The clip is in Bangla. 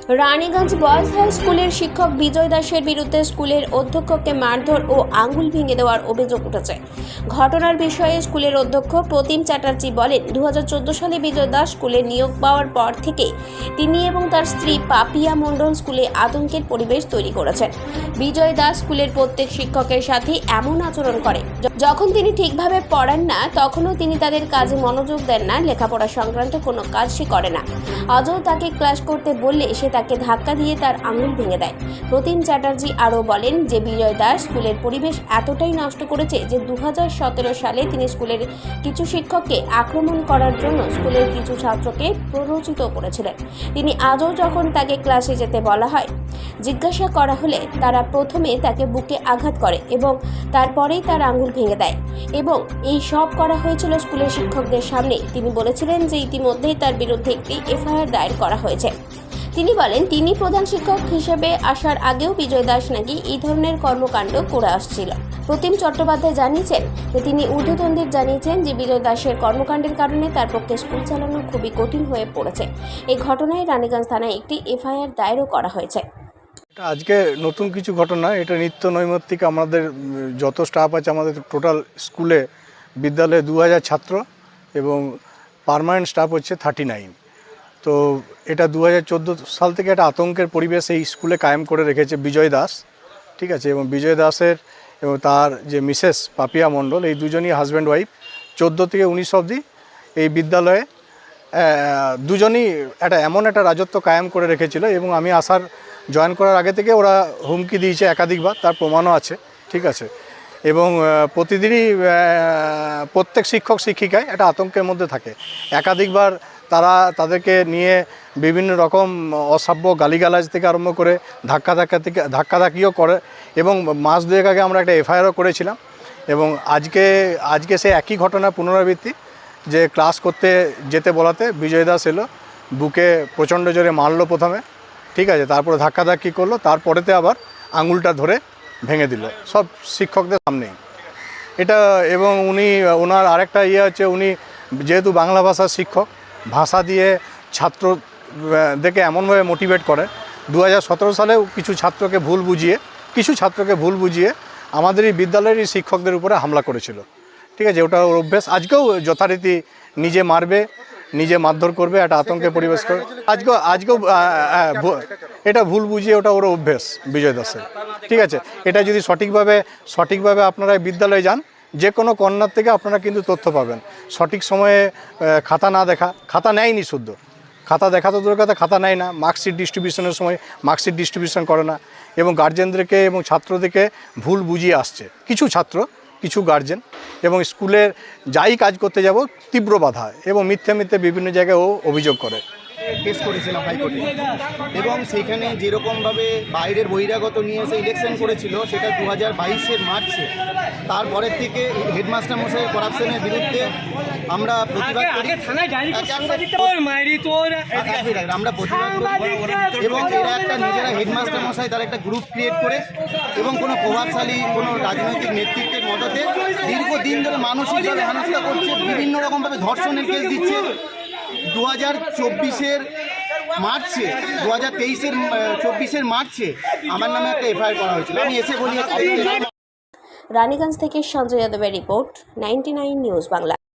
রানীগঞ্জ বয়েজ হাই স্কুলের শিক্ষক বিজয় দাসের বিরুদ্ধে স্কুলের অধ্যক্ষকে মারধর ও আঙুল ভেঙে দেওয়ার অভিযোগ উঠেছে। ঘটনার বিষয়ে স্কুলের অধ্যক্ষ প্রতিম চ্যাটার্জি বলেন, 2014 সালে বিজয় দাস স্কুলে নিয়োগ পাওয়ার পর থেকে তিনি এবং তার স্ত্রী পাপিয়া মণ্ডল স্কুলে আতঙ্কের পরিবেশ তৈরি করেছেন। বিজয় দাস স্কুলের প্রত্যেক শিক্ষকের সাথে এমন আচরণ করে, যখন তিনি ঠিকভাবে পড়ান না তখনও তিনি তাদের কাজে মনোযোগ দেন না, লেখাপড়া সংক্রান্ত কোনো কাজ সে করে না। আজও তাকে ক্লাস করতে বললে সে তাকে ধাক্কা দিয়ে তার আঙুল ভেঙে দেয়। প্রতিম চ্যাটার্জি আরও বলেন যে বিজয় দাস স্কুলের পরিবেশ এতটাই নষ্ট করেছে যে 2017 সালে তিনি স্কুলের কিছু শিক্ষককে আক্রমণ করার জন্য স্কুলের কিছু ছাত্রকে প্ররোচিত করেছিলেন। তিনি আজও যখন তাকে ক্লাসে যেতে বলা হয়, জিজ্ঞাসা করা হলে তারা প্রথমে তাকে বুকে আঘাত করে এবং তারপরেই তার আঙুল ভেঙে দেয় এবং এই সব করা হয়েছিল স্কুলের শিক্ষকদের সামনে। তিনি বলেছিলেন যে ইতিমধ্যেই তার বিরুদ্ধে একটি এফআইআর দায়ের করা হয়েছে। তিনি বলেন, তিনি প্রধান শিক্ষক হিসেবে আসার আগেও বিজয় দাস নাকি এই ধরনের কর্মকাণ্ড করে আসছিল। প্রতিম চট্টোপাধ্যায় জানিয়েছেন যে তিনি ঊর্ধ্বতনদের জানিয়েছেন যে বিজয় দাসের কর্মকাণ্ডের কারণে তার পক্ষে স্কুল চালানো খুবই কঠিন হয়ে পড়েছে। এই ঘটনায় রানীগঞ্জ থানায় একটি এফআইআর দায়েরও করা হয়েছে। আজকে নতুন কিছু ঘটনা, এটা নিত্য নৈমিত্তিক। আমাদের যত স্টাফ আছে আমাদের টোটাল স্কুলে বিদ্যালয়ে 2000 ছাত্র এবং পার্মানেন্ট স্টাফ হচ্ছে 39। তো এটা 2014 সাল থেকে একটা আতঙ্কের পরিবেশ এই স্কুলে কায়েম করে রেখেছে বিজয় দাস, ঠিক আছে। এবং বিজয় দাসের এবং তার যে মিসেস পাপিয়া মণ্ডল, এই দুজনই হাজব্যান্ড ওয়াইফ 14 থেকে 19 অবধি এই বিদ্যালয়ে দুজনই এমন একটা রাজত্ব কায়েম করে রেখেছিল। এবং আমি জয়েন করার আগে থেকে ওরা হুমকি দিয়েছে একাধিকবার, তার প্রমাণও আছে, ঠিক আছে। এবং প্রতিদিনই প্রত্যেক শিক্ষক শিক্ষিকায় একটা আতঙ্কের মধ্যে থাকে। একাধিকবার তাদেরকে নিয়ে বিভিন্ন রকম অসভ্য গালিগালাজ থেকে আরম্ভ করে ধাক্কাধাক্কিও করে। এবং মাস দুয়েক আগে আমরা একটা এফআইআরও করেছিলাম। এবং আজকে সে একই ঘটনা পুনরাবৃত্তি, যে ক্লাস করতে যেতে বলাতে বিজয় দাস এলো, বুকে প্রচণ্ড জোরে মারলো প্রথমে, ঠিক আছে, তারপরে ধাক্কাধাক্কি করলো, তারপরেতে আবার আঙুলটা ধরে ভেঙে দিল সব শিক্ষকদের সামনেই এটা। এবং ওনার আরেকটা হচ্ছে, উনি যেহেতু বাংলা ভাষার শিক্ষক, ভাষা দিয়ে ছাত্রদেরকে এমনভাবে মোটিভেট করে। 2017 সালেও কিছু ছাত্রকে ভুল বুঝিয়ে আমাদের এই বিদ্যালয়েরই শিক্ষকদের উপরে হামলা করেছিল, ঠিক আছে। ওটা ওর অভ্যেস। আজকেও যথারীতি নিজে মারবে, নিজে মারধর করবে, একটা আতঙ্কের পরিবেশ করে। আজকেও এটা ভুল বুঝিয়ে ওটা ওর অভ্যেস বিজয় দাসের, ঠিক আছে। এটা যদি সঠিকভাবে আপনারা বিদ্যালয়ে যান, যে কোনো কর্নার থেকে আপনারা কিন্তু তথ্য পাবেন। সঠিক সময়ে খাতা নেয়নি, শুদ্ধ খাতা দেখা তো দূরের কথা, খাতা নেয় না। মার্কশিট ডিস্ট্রিবিউশনের সময় মার্কশিট ডিস্ট্রিবিউশন করে না এবং গার্জেনদেরকে এবং ছাত্রদেরকে ভুল বুঝিয়ে আসছে কিছু ছাত্র, কিছু গার্জেন। এবং স্কুলের যাই কাজ করতে যাব তীব্র বাধা এবং মিথ্যে বিভিন্ন জায়গায় ও অভিযোগ করে। কেস করেছিলাম হাইকোর্টে, এবং সেইখানে যেরকমভাবে বাইরের বহিরাগত নিয়ে এসে ইলেকশন করেছিল, সেটা 2022-এর মার্চে। তারপরের থেকে হেডমাস্টার মশাইয়ের করাপশনের বিরুদ্ধে আমরা প্রতিবাদ করি এবং এরা একটা নিজেরা হেডমাস্টার মশাই তার একটা গ্রুপ ক্রিয়েট করে এবং কোনো প্রভাবশালী কোনো রাজনৈতিক নেতৃত্বের মদতে দীর্ঘদিন ধরে মানসিকভাবে হেনস্থা করছে, বিভিন্ন রকমভাবে ধর্ষণের কেস দিচ্ছে। 2024-এর মার্চে 2023-24 মার্চে আমার নামে একটা এফআইআর করা হয়েছিল। আমি এসে বলি। রানীগঞ্জ থেকে সঞ্জয় যাদবের রিপোর্ট, 99 নিউজ বাংলা।